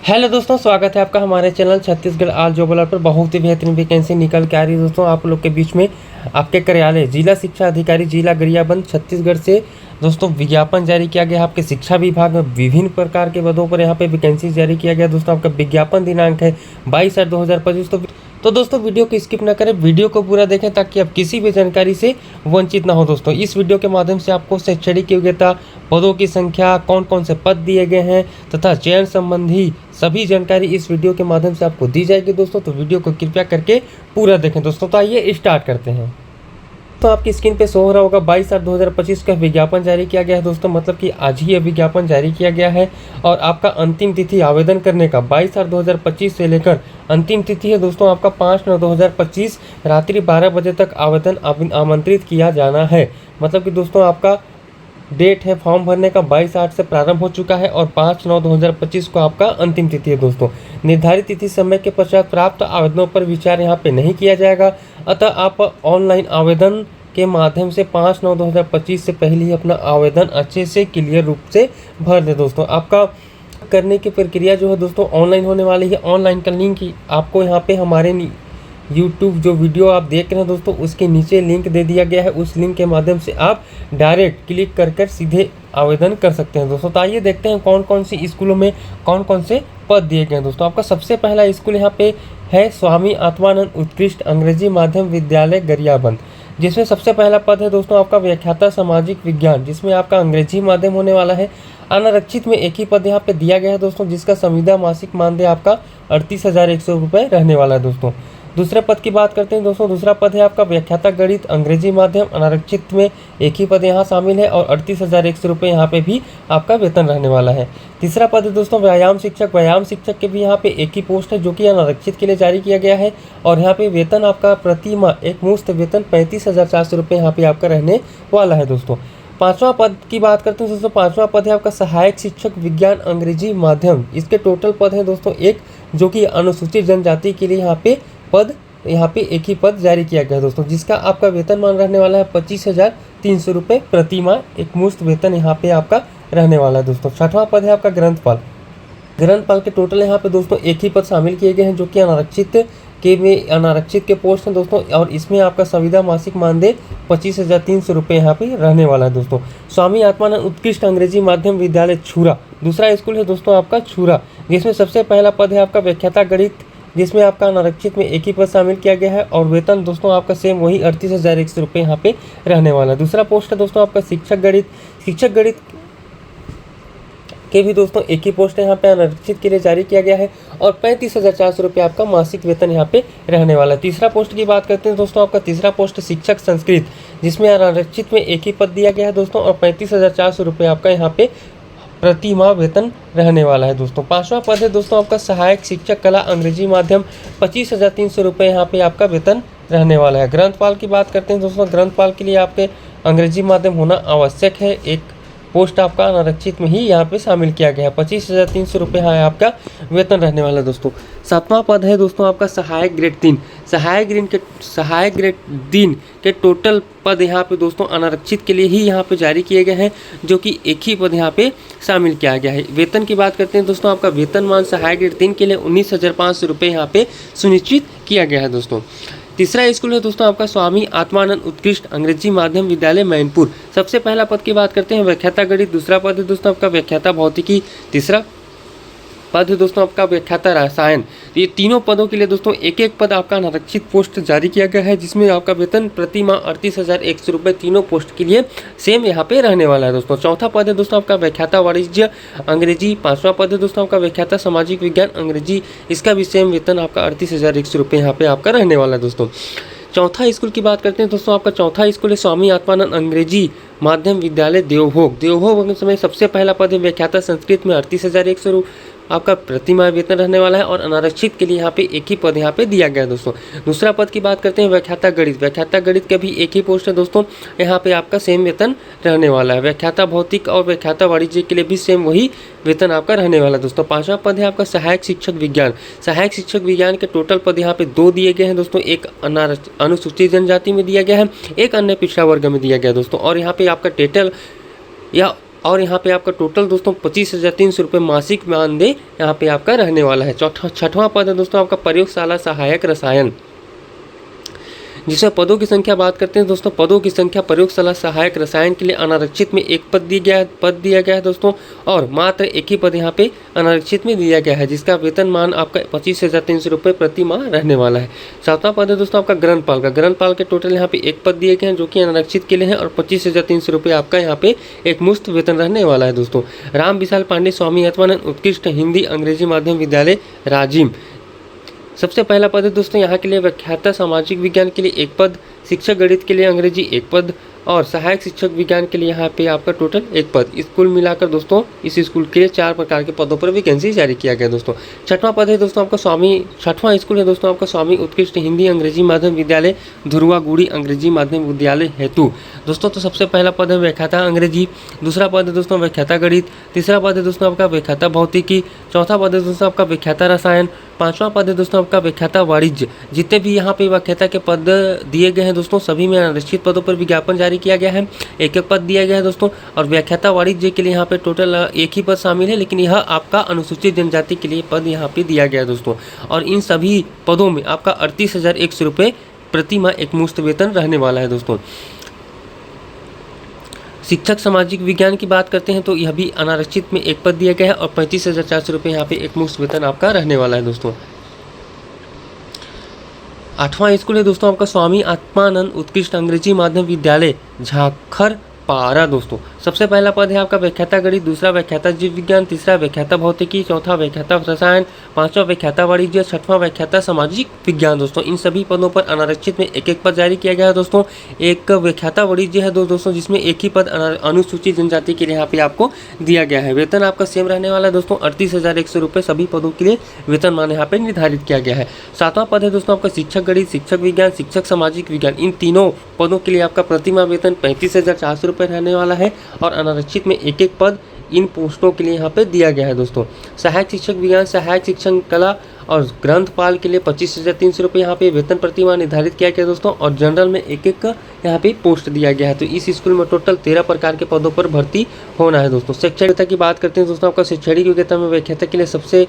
Hello दोस्तों, स्वागत है आपका हमारे चैनल छत्तीसगढ़ आल जोबलर पर। बहुत ही बेहतरीन वैकेंसी निकल के आ रही है दोस्तों आप लोग के बीच में। आपके कार्यालय जिला शिक्षा अधिकारी जिला गरियाबंद छत्तीसगढ़ से दोस्तों विज्ञापन जारी किया गया। आपके शिक्षा विभाग में विभिन्न प्रकार के पदों पर यहाँ पे वैकेंसी जारी किया गया दोस्तों। आपका विज्ञापन दिनांक है 22/8/2025। तो दोस्तों वीडियो को स्किप ना करें, वीडियो को पूरा देखें ताकि आप किसी भी जानकारी से वंचित ना हो दोस्तों। इस वीडियो के माध्यम से आपको शैक्षणिक योग्यता, पदों की संख्या, कौन कौन से पद दिए गए हैं तथा चयन संबंधी सभी जानकारी इस वीडियो के माध्यम से आपको दी जाएगी दोस्तों। तो वीडियो को कृपया करके पूरा देखें दोस्तों। तो आइए स्टार्ट करते हैं। तो आपकी स्क्रीन पे शो हो रहा होगा 22/8/2025 का विज्ञापन जारी किया गया है दोस्तों। मतलब कि आज ही यह विज्ञापन जारी किया गया है और आपका अंतिम तिथि आवेदन करने का 22/8/2025 से लेकर अंतिम तिथि है दोस्तों आपका 5/9/2025 रात्रि 12 बजे तक आवेदन आमंत्रित किया जाना है। मतलब कि दोस्तों आपका डेट है फॉर्म भरने का 22/8 से प्रारंभ हो चुका है और 5/9/2025 को आपका अंतिम तिथि है दोस्तों। निर्धारित तिथि समय के पश्चात प्राप्त आवेदनों पर विचार यहाँ पे नहीं किया जाएगा। अतः आप ऑनलाइन आवेदन के माध्यम से 5/9/2025 से पहले ही अपना आवेदन अच्छे से क्लियर रूप से भर दे दोस्तों। आपका करने की प्रक्रिया जो है दोस्तों ऑनलाइन होने वाली है। ऑनलाइन का लिंक आपको यहाँ पे हमारे यूट्यूब जो वीडियो आप देख रहे हैं दोस्तों उसके नीचे लिंक दे दिया गया है। उस लिंक के माध्यम से आप डायरेक्ट क्लिक कर सीधे आवेदन कर सकते हैं दोस्तों। तो आइए देखते हैं कौन कौन सी स्कूलों में कौन कौन से पद दिए गए हैं दोस्तों। आपका सबसे पहला स्कूल यहाँ पे है स्वामी आत्मानंद उत्कृष्ट अंग्रेजी माध्यम विद्यालय गरियाबंद, जिसमें सबसे पहला पद है दोस्तों आपका व्याख्याता सामाजिक विज्ञान, जिसमें आपका अंग्रेजी माध्यम होने वाला है। अनारक्षित में एक ही पद यहाँ पे दिया गया है दोस्तों, जिसका संविदा मासिक मानदेय आपका 38,100 रुपये रहने वाला है दोस्तों। दूसरे पद की बात करते हैं दोस्तों। दूसरा पद है आपका व्याख्याता गणित अंग्रेजी माध्यम, अनारक्षित में एक ही पद यहाँ शामिल है और 38,100 रुपये यहाँ पे भी आपका वेतन रहने वाला है। तीसरा पद है दोस्तों व्यायाम शिक्षक। व्यायाम शिक्षक के भी यहाँ पे एक ही पोस्ट है जो कि अनारक्षित के लिए जारी किया गया है और यहाँ पे वेतन आपका प्रति माह एक मुश्त वेतन 35,400 रुपये यहाँ पे आपका रहने वाला है दोस्तों। पांचवा पद की बात करते हैं दोस्तों। पांचवा पद है आपका सहायक शिक्षक विज्ञान अंग्रेजी माध्यम। इसके टोटल पद है दोस्तों एक, जो कि अनुसूचित जनजाति के लिए यहाँ पे पद एक ही पद जारी किया गया है दोस्तों, जिसका आपका वेतन मान रहने वाला है 25,300 रुपये प्रति माह एक मुश्त वेतन यहाँ पे आपका रहने वाला है दोस्तों। छठवां पद है आपका ग्रंथपाल। ग्रंथपाल के टोटल यहाँ पे दोस्तों एक ही पद शामिल किए गए हैं जो कि अनारक्षित के पोस्ट हैं दोस्तों और इसमें आपका संविदा मासिक मानदेय 25,300 रुपये यहाँ पे रहने वाला है दोस्तों। स्वामी आत्मानंद उत्कृष्ट अंग्रेजी माध्यम विद्यालय छुरा दूसरा स्कूल है दोस्तों आपका छुरा, जिसमें सबसे पहला पद है आपका व्याख्याता गणित, जिसमें आपका अनारक्षित में एक ही पद शामिल किया गया है और वेतन दोस्तों आपका सेम वही 38,100 रुपये यहाँ पे रहने वाला है। दूसरा पोस्ट है दोस्तों आपका शिक्षक गणित। शिक्षक गणित के भी दोस्तों एक ही पोस्ट यहाँ पे अनारक्षित के लिए जारी किया गया है और 35,400 रुपये आपका मासिक वेतन यहाँ पे रहने वाला है। तीसरा पोस्ट की बात करते हैं दोस्तों। आपका तीसरा पोस्ट शिक्षक संस्कृत, जिसमें अनारक्षित में एक ही पद दिया गया है दोस्तों और 35,400 रुपये आपका यहाँ पे प्रति माह वेतन रहने वाला है दोस्तों। पांचवा पद है दोस्तों आपका सहायक शिक्षक कला अंग्रेजी माध्यम, 25,300 रुपये यहाँ पे आपका वेतन रहने वाला है। ग्रंथपाल की बात करते हैं दोस्तों। ग्रंथपाल के लिए आपके अंग्रेजी माध्यम होना आवश्यक है। एक पोस्ट आपका अनारक्षित में ही यहाँ पे शामिल किया गया है। 25,300 रुपये यहाँ आपका वेतन रहने वाला है दोस्तों। सातवां पद है दोस्तों आपका सहायक ग्रेड 3। सहायक ग्रेड 3 के टोटल पद यहाँ पे दोस्तों अनारक्षित के लिए ही यहाँ पे जारी किए गए हैं, जो कि एक ही पद यहाँ पे शामिल किया गया है। वेतन की बात करते हैं दोस्तों। आपका वेतनमान सहायक ग्रेड 3 के लिए 19,500 रुपये यहाँ पे सुनिश्चित किया गया है दोस्तों। तीसरा स्कूल है दोस्तों आपका स्वामी आत्मानंद उत्कृष्ट अंग्रेजी माध्यम विद्यालय मैनपुर। सबसे पहला पद की बात करते हैं व्याख्याता गणित। दूसरा पद है दोस्तों आपका व्याख्याता भौतिकी। तीसरा पद है दोस्तों आपका व्याख्याता रसायन। ये तीनों पदों के लिए दोस्तों एक एक पद आपका अनारक्षित पोस्ट जारी किया गया है, जिसमें आपका वेतन प्रति माह 38,100 रुपये तीनों पोस्ट के लिए सेम यहाँ पे रहने वाला है दोस्तों। चौथा पद है दोस्तों आपका व्याख्याता वाणिज्य अंग्रेजी। पांचवा पद है दोस्तों आपका व्याख्याता सामाजिक विज्ञान अंग्रेजी। इसका भी सेम वेतन आपका 38,100 रुपये यहाँ पे आपका रहने वाला है दोस्तों। चौथा स्कूल की बात करते हैं दोस्तों। आपका चौथा स्कूल है स्वामी आत्मानंद अंग्रेजी माध्यम विद्यालय देवभोग। देवभोग में सबसे पहला पद है व्याख्याता संस्कृत में 38,100 आपका प्रति माह वेतन रहने वाला है और अनारक्षित के लिए यहाँ पे एक ही पद यहाँ पे दिया गया है दोस्तों। दूसरा पद की बात करते हैं व्याख्याता गणित। व्याख्याता गणित का भी एक ही पोस्ट है दोस्तों, यहाँ पे आपका सेम वेतन रहने वाला है। व्याख्याता भौतिक और व्याख्याता वाणिज्य के लिए भी सेम वही वेतन आपका रहने वाला है दोस्तों। पांचवा पद है आपका सहायक शिक्षक विज्ञान। सहायक शिक्षक विज्ञान के टोटल पद यहाँ पे 2 दिए गए हैं दोस्तों। एक अनुसूचित जनजाति में दिया गया है, एक अन्य पिछड़ा वर्ग में दिया गया है दोस्तों। और यहाँ पे आपका टेटल या और यहाँ पे आपका टोटल दोस्तों 25,300 रुपये मासिक मानदेय यहाँ पे आपका रहने वाला है। छठवां पद है दोस्तों आपका प्रयोगशाला सहायक रसायन, जिसमें पदों की संख्या बात करते हैं दोस्तों। पदों की संख्या प्रयोगशाला सहायक रसायन के लिए अनारक्षित में एक पद दिया गया है दोस्तों, और मात्र एक ही पद यहाँ पे अनारक्षित में दिया गया है, जिसका वेतनमान आपका 25,300 रुपये प्रति माह रहने वाला है। सातवां पद है दोस्तों आपका ग्रंथपाल का। ग्रंथपाल के टोटल यहाँ पे एक पद दिए गए हैं जो कि अनारक्षित के लिए हैं, और 25,300 रुपये आपका यहाँ पे एक मुफ्त वेतन रहने वाला है दोस्तों। राम विशाल पांडे स्वामी आत्मानंद उत्कृष्ट हिंदी अंग्रेजी माध्यम विद्यालय राजिम, सबसे पहला पद है दोस्तों यहाँ के लिए व्याख्याता सामाजिक विज्ञान के लिए एक पद, शिक्षक गणित के लिए अंग्रेजी एक पद, और सहायक शिक्षक विज्ञान के लिए यहाँ पे आपका टोटल एक पद। इस कुल मिलाकर दोस्तों इस स्कूल के लिए 4 प्रकार के पदों पर वैकेंसी जारी किया गया दोस्तों। छठवां पद है दोस्तों आपका छठवां स्कूल है दोस्तों आपका स्वामी उत्कृष्ट हिंदी अंग्रेजी माध्यम विद्यालय धुरवागुड़ी अंग्रेजी माध्यम विद्यालय हेतु दोस्तों। तो सबसे पहला पद है व्याख्याता अंग्रेजी, दूसरा पद है दोस्तों व्याख्याता गणित, तीसरा पद है दोस्तों आपका व्याख्याता भौतिकी, चौथा पद है दोस्तों आपका व्याख्याता रसायन, पांचवा पद है दोस्तों आपका व्याख्याता वाणिज्य। जितने भी यहाँ पे व्याख्याता के पद दिए गए हैं दोस्तों, सभी में अनारक्षित पदों पर विज्ञापन जारी किया गया है, एक एक पद दिया गया है दोस्तों। और व्याख्याता वाणिज्य के लिए यहाँ पे टोटल एक ही पद शामिल है, लेकिन यह आपका अनुसूचित जनजाति के लिए पद यहाँ पे दिया गया है दोस्तों। और इन सभी पदों में आपका 38,100 रुपये प्रति माह एक मुफ्त वेतन रहने वाला है दोस्तों। शिक्षक सामाजिक विज्ञान की बात करते हैं तो यह भी अनारक्षित में एक पद दिया गया है, और 35,400 रुपये यहाँ पे एक मुफ्त वेतन आपका रहने वाला है दोस्तों। 8वां स्कूल है दोस्तों आपका स्वामी आत्मानंद उत्कृष्ट अंग्रेजी माध्यम विद्यालय झाखर पारा दोस्तों। सबसे पहला पद है आपका व्याख्याता गणित, दूसरा व्याख्याता जीव विज्ञान, तीसरा व्याख्याता भौतिकी, चौथा व्याख्याता रसायन, पांचवा व्याख्याता वाणिज्य, छठवां व्याख्याता सामाजिक विज्ञान दोस्तों। इन सभी पदों पर अनारक्षित में एक एक पद जारी किया गया है दोस्तों। एक व्याख्याता वाणिज्य है दोस्तों, जिसमें एक ही पद अनुसूचित जनजाति के लिए यहाँ पे आपको दिया गया है। वेतन आपका सेम रहने वाला है दोस्तों, 38,100 रुपये सभी पदों के लिए वेतनमान यहाँ पे निर्धारित किया गया है। सातवां पद है दोस्तों आपका शिक्षक गणित, शिक्षक विज्ञान, शिक्षक सामाजिक विज्ञान। इन तीनों पदों के लिए आपका प्रतिमाह वेतन 35,400 रुपये रहने वाला है, और अनारक्षित में एक एक पद इन पोस्टों के लिए यहाँ पे दिया गया है दोस्तों। सहायक शिक्षक विज्ञान, सहायक शिक्षक कला और ग्रंथपाल के लिए 25,300 रुपये यहाँ पे वेतन प्रतिमाह निर्धारित किया गया दोस्तों। और जनरल में एक एक यहाँ पे पोस्ट दिया गया है। तो इस स्कूल में टोटल 13 प्रकार के पदों पर भर्ती होना है दोस्तों। शैक्षणिक योग्यता की बात करते हैं दोस्तों, आपका शैक्षणिक योग्यता में व्याख्याता के लिए सबसे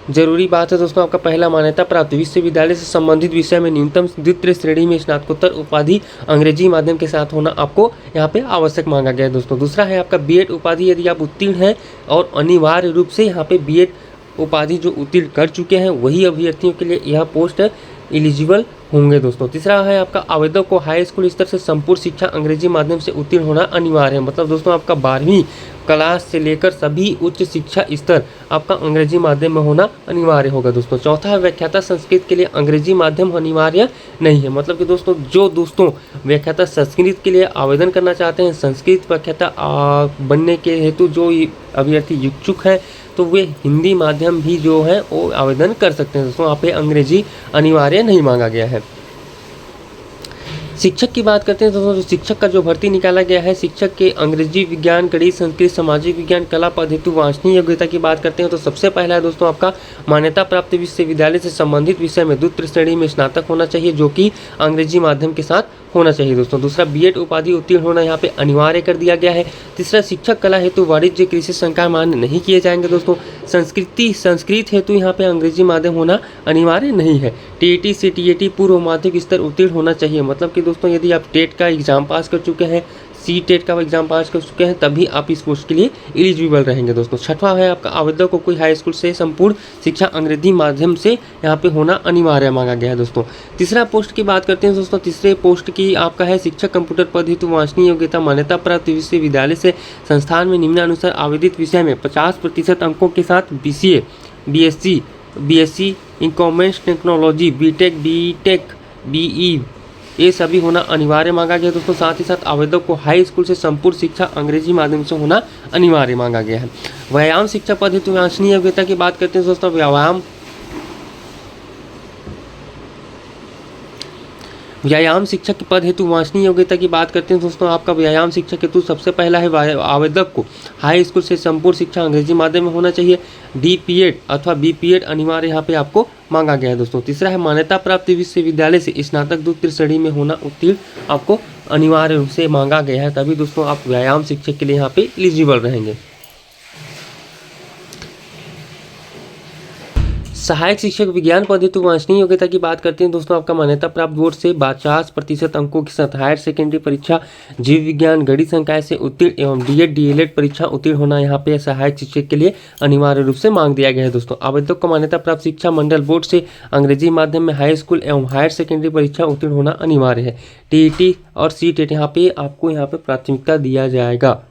जरूरी बात है दोस्तों आपका पहला मान्यता प्राप्त विश्वविद्यालय से संबंधित विषय में न्यूनतम द्वितीय श्रेणी में स्नातकोत्तर उपाधि अंग्रेजी माध्यम के साथ होना आपको यहाँ पे आवश्यक मांगा गया है दोस्तों। दूसरा है आपका बीएड उपाधि, यदि आप उत्तीर्ण हैं और अनिवार्य रूप से यहाँ पे बीएड उपाधि जो उत्तीर्ण कर चुके हैं वही अभ्यर्थियों के लिए यह पोस्ट एलिजिबल होंगे दोस्तों। तीसरा है आपका आवेदक को हाई स्कूल स्तर से संपूर्ण शिक्षा अंग्रेजी माध्यम से उत्तीर्ण होना अनिवार्य है। मतलब दोस्तों आपका 12वीं क्लास से लेकर सभी उच्च शिक्षा स्तर आपका अंग्रेजी माध्यम में होना अनिवार्य होगा दोस्तों। चौथा है व्याख्याता संस्कृत के लिए अंग्रेजी माध्यम अनिवार्य नहीं है। मतलब कि दोस्तों जो दोस्तों व्याख्याता संस्कृत के लिए आवेदन करना चाहते हैं, संस्कृत व्याख्याता बनने के हेतु जो अभ्यर्थी इच्छुक हैं, तो वे हिंदी माध्यम भी जो है वो आवेदन कर सकते हैं दोस्तों। यहाँ पे अंग्रेजी अनिवार्य नहीं मांगा गया है। शिक्षक की बात करते हैं दोस्तों, शिक्षक का जो भर्ती निकाला गया है, शिक्षक के अंग्रेजी विज्ञान, गणित, संस्कृत, सामाजिक विज्ञान, कला पद हेतु वांछनीय योग्यता की बात करते हैं तो सबसे पहला है दोस्तों आपका मान्यता प्राप्त विश्वविद्यालय से संबंधित विषय में द्वितीय श्रेणी में स्नातक होना चाहिए, जो कि अंग्रेजी माध्यम के साथ होना चाहिए दोस्तों। दूसरा बीएड उपाधि उत्तीर्ण होना यहाँ पे अनिवार्य कर दिया गया है। तीसरा शिक्षक कला हेतु वाणिज्य कृषि संकाय मान्य नहीं किए जाएंगे दोस्तों। संस्कृत हेतु यहाँ पे अंग्रेजी माध्यम होना अनिवार्य नहीं है। टीईटी से टीएटी पूर्व माध्यमिक स्तर उत्तीर्ण होना चाहिए। मतलब कि दोस्तों यदि आप टेट का एग्जाम पास कर चुके हैं, सी टेट का एग्जाम पास कर चुके हैं, तभी आप इस पोस्ट के लिए एलिजिबल रहेंगे दोस्तों। छठवां है आपका आवेदक को कोई हाई स्कूल से संपूर्ण शिक्षा अंग्रेजी माध्यम से यहाँ पे होना अनिवार्य मांगा गया है दोस्तों। तीसरा पोस्ट की बात करते हैं दोस्तों, तीसरे पोस्ट की आपका है शिक्षक कंप्यूटर पद हेतु वांछनीय योग्यता मान्यता प्राप्त विश्वविद्यालय से संस्थान में निम्नानुसार आवेदित विषय में 50% अंकों के साथ BCA, BSc in commerce technology, BTech, BE ये सभी होना अनिवार्य मांगा गया दोस्तों। साथ ही साथ आवेदक को हाई स्कूल से संपूर्ण शिक्षा अंग्रेजी माध्यम से होना अनिवार्य मांगा गया है। व्यायाम शिक्षा पद हेतु वांछनीय योग्यता की बात करते हैं दोस्तों, व्यायाम शिक्षक पद हेतु वांछनीय योग्यता की बात करते हैं दोस्तों, आपका व्यायाम शिक्षक हेतु सबसे पहला है आवेदक को हाई स्कूल से संपूर्ण शिक्षा अंग्रेजी माध्यम में होना चाहिए। DPED अथवा BPED अनिवार्य यहाँ पे आपको मांगा गया है दोस्तों। तीसरा है मान्यता प्राप्त विश्वविद्यालय से स्नातक द्वितीय श्रेणी में होना उत्तीर्ण आपको अनिवार्य रूप से मांगा गया है, तभी दोस्तों आप व्यायाम शिक्षक के लिए यहाँ पे एलिजिबल रहेंगे। सहायक शिक्षक विज्ञान पद हेतु वांछनीय योग्यता की बात करते हैं दोस्तों, आपका मान्यता प्राप्त बोर्ड से 50% अंकों के साथ हायर सेकेंडरी परीक्षा जीव विज्ञान गणित संकाय से उत्तीर्ण एवं डीएड डीएलएड परीक्षा उत्तीर्ण होना यहाँ पे सहायक शिक्षक के लिए अनिवार्य रूप से मांग दिया गया है दोस्तों। आवेदक को मान्यता प्राप्त शिक्षा मंडल बोर्ड से अंग्रेजी माध्यम में हाई स्कूल एवं हायर सेकेंडरी परीक्षा उत्तीर्ण होना अनिवार्य है। टीईटी और सीटेट यहाँ पे आपको यहाँ पे प्राथमिकता दिया जाएगा।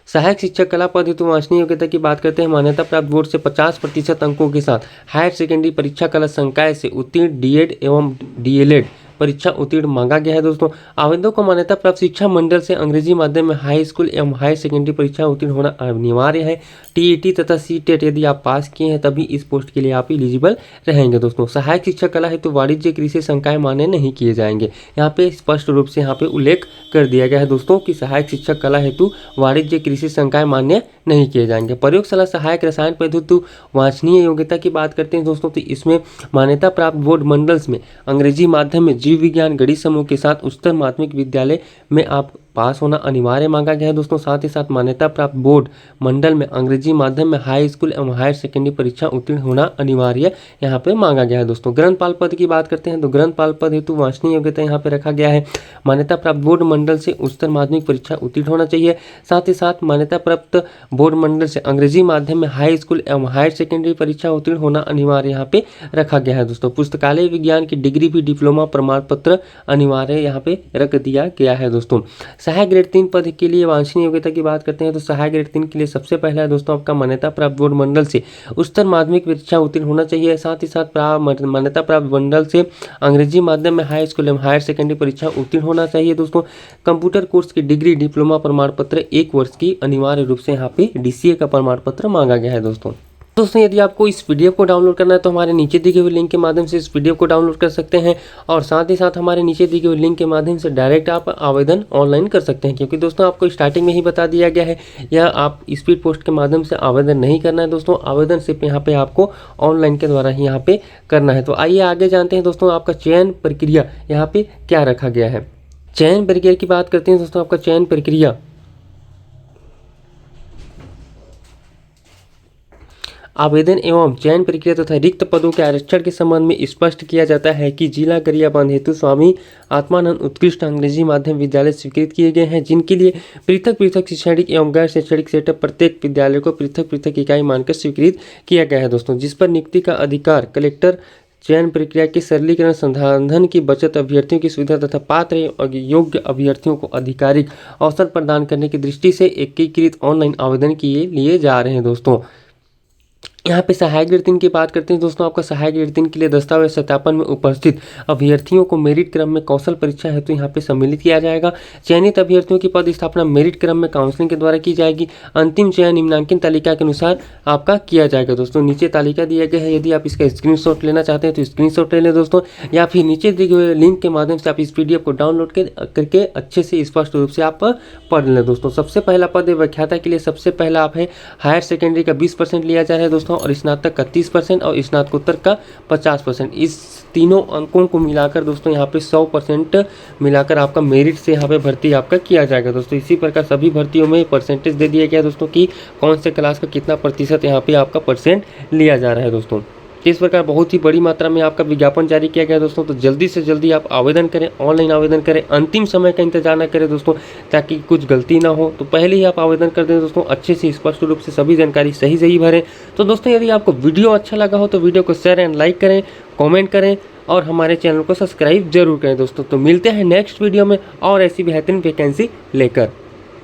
सहायक शिक्षक कला पद हेतु वांछनीय योग्यता की बात करते हैं, मान्यता प्राप्त बोर्ड से 50% अंकों के साथ हायर सेकेंडरी परीक्षा कला संकाय से उत्तीर्ण डीएड एवं डीएलएड परीक्षा उत्तीर्ण मांगा गया है दोस्तों। आवेदकों को मान्यता प्राप्त शिक्षा मंडल से अंग्रेजी माध्यम में हाई स्कूल एवं हायर सेकेंडरी परीक्षा उत्तीर्ण होना अनिवार्य है। टीईटी तथा सीटेट यदि आप पास किए हैं तभी इस पोस्ट के लिए आप एलिजिबल रहेंगे दोस्तों। सहायक शिक्षक कला हेतु वाणिज्य कृषि संकाय मान्य नहीं किए जाएंगे, यहाँ पे स्पष्ट रूप से यहाँ पे उल्लेख कर दिया गया है दोस्तों कि सहायक शिक्षक कला हेतु वाणिज्य कृषि संकाय मान्य नहीं किए जाएंगे। प्रयोगशाला सहायक रसायन पद हेतु वांछनीय योग्यता की बात करते हैं दोस्तों, तो इसमें मान्यता प्राप्त बोर्ड मंडल्स में अंग्रेजी माध्यम में जीव विज्ञान गणित समूह के साथ उच्चतर माध्यमिक विद्यालय में आप पास होना अनिवार्य मांगा गया है दोस्तों। साथ ही साथ मान्यता प्राप्त बोर्ड मंडल में अंग्रेजी माध्यम में हाई स्कूल एवं हायर सेकेंडरी परीक्षा उत्तीर्ण होना अनिवार्य यहाँ पे मांगा गया है दोस्तों। ग्रंथपाल पद की बात करते हैं तो ग्रंथपाल पद हेतु वांछनीय योग्यता यहाँ पे रखा गया है, मान्यता प्राप्त बोर्ड मंडल से उच्चतर माध्यमिक परीक्षा उत्तीर्ण होना चाहिए। साथ ही साथ मान्यता प्राप्त बोर्ड मंडल से अंग्रेजी माध्यम में हाई स्कूल एवं हायर सेकेंडरी परीक्षा उत्तीर्ण होना अनिवार्य यहाँ पे रखा गया है दोस्तों। पुस्तकालय विज्ञान की डिग्री भी डिप्लोमा प्रमाण पत्र अनिवार्य यहाँ पे रख दिया गया है दोस्तों। सहायक ग्रेड 3 पद के लिए वांछनीय योग्यता की बात करते हैं तो सहायक ग्रेड 3 के लिए सबसे पहला है दोस्तों आपका मान्यता प्राप्त बोर्ड मंडल से उच्चतर माध्यमिक परीक्षा उत्तीर्ण होना चाहिए। साथ ही साथ मान्यता प्राप्त मंडल से अंग्रेजी माध्यम में हाई स्कूल एवं हायर सेकेंडरी परीक्षा उत्तीर्ण होना चाहिए दोस्तों। कंप्यूटर कोर्स की डिग्री डिप्लोमा प्रमाण पत्र 1 वर्ष की अनिवार्य रूप से यहाँ पे डीसीए का प्रमाण पत्र मांगा गया है दोस्तों। यदि आपको इस पीडीएफ को डाउनलोड करना है तो हमारे नीचे दिए हुए लिंक के माध्यम से इस पीडीएफ को डाउनलोड कर सकते हैं और साथ ही साथ हमारे नीचे दिए हुए लिंक के माध्यम से डायरेक्ट आप आवेदन ऑनलाइन कर सकते हैं, क्योंकि दोस्तों आपको स्टार्टिंग में ही बता दिया गया है या आप स्पीड पोस्ट के माध्यम से आवेदन नहीं करना है दोस्तों। आवेदन सिर्फ यहाँ पे आपको ऑनलाइन के द्वारा ही यहाँ पे करना है। तो आइए आगे जानते हैं दोस्तों आपका चयन प्रक्रिया यहाँ पे क्या रखा गया है। चयन प्रक्रिया की बात करते हैं दोस्तों, आपका चयन प्रक्रिया आवेदन एवं चयन प्रक्रिया तथा रिक्त पदों के आरक्षण के संबंध में स्पष्ट किया जाता है कि जिला गरियाबंद हेतु स्वामी आत्मानंद उत्कृष्ट अंग्रेजी माध्यम विद्यालय स्वीकृत किए गए हैं, जिनके लिए पृथक पृथक शैक्षणिक एवं गैर शैक्षणिक सेटअप प्रत्येक विद्यालय को पृथक पृथक इकाई मानकर स्वीकृत किया गया है दोस्तों, जिस पर नियुक्ति का अधिकार कलेक्टर चयन प्रक्रिया के सरलीकरण, संसाधन की बचत, अभ्यर्थियों की सुविधा तथा पात्र एवं योग्य अभ्यर्थियों को आधिकारिक अवसर प्रदान करने की दृष्टि से एकीकृत ऑनलाइन आवेदन किए लिए जा रहे हैं दोस्तों। यहाँ पे सहायक ग्रेड 3 की बात करते हैं दोस्तों, आपका सहायक ग्रेड 3 के लिए दस्तावेज सत्यापन में उपस्थित अभ्यर्थियों को मेरिट क्रम में कौशल परीक्षा हेतु यहाँ पे सम्मिलित किया जाएगा। चयनित अभ्यर्थियों की पद स्थापना मेरिट क्रम में काउंसलिंग के द्वारा की जाएगी। अंतिम चयन निम्नांकन तालिका के अनुसार आपका किया जाएगा दोस्तों। नीचे तालिका दिया गया है, यदि आप इसका स्क्रीनशॉट लेना चाहते हैं तो स्क्रीनशॉट ले लें दोस्तों, या फिर नीचे दिए गए लिंक के माध्यम से आप इस पीडीएफ को डाउनलोड करके अच्छे से स्पष्ट रूप से आप पढ़ लें दोस्तों। सबसे पहला पद है व्याख्याता के लिए, सबसे पहला आप है हायर सेकेंडरी का 20% लिया जा रहा है दोस्तों और स्नातक का 30% और स्नातकोत्तर का 50%। इस तीनों अंकों को मिलाकर दोस्तों यहाँ पे 100% मिलाकर आपका मेरिट से यहाँ पे भर्ती आपका किया जाएगा दोस्तों। इसी प्रकार सभी भर्तियों में परसेंटेज दे दिया गया दोस्तों कि कौन से क्लास का कितना प्रतिशत यहाँ पे आपका परसेंट लिया जा रहा है दोस्तों। इस प्रकार बहुत ही बड़ी मात्रा में आपका विज्ञापन जारी किया गया दोस्तों, तो जल्दी से जल्दी आप आवेदन करें, ऑनलाइन आवेदन करें, अंतिम समय का इंतजार न करें दोस्तों, ताकि कुछ गलती ना हो। तो पहले ही आप आवेदन कर दें दोस्तों, अच्छे से स्पष्ट रूप से सभी जानकारी सही भरें। तो दोस्तों यदि आपको वीडियो अच्छा लगा हो तो वीडियो को शेयर एंड लाइक करें, कॉमेंट करें और हमारे चैनल को सब्सक्राइब जरूर करें दोस्तों। तो मिलते हैं नेक्स्ट वीडियो में और ऐसी बेहतरीन वैकेंसी लेकर।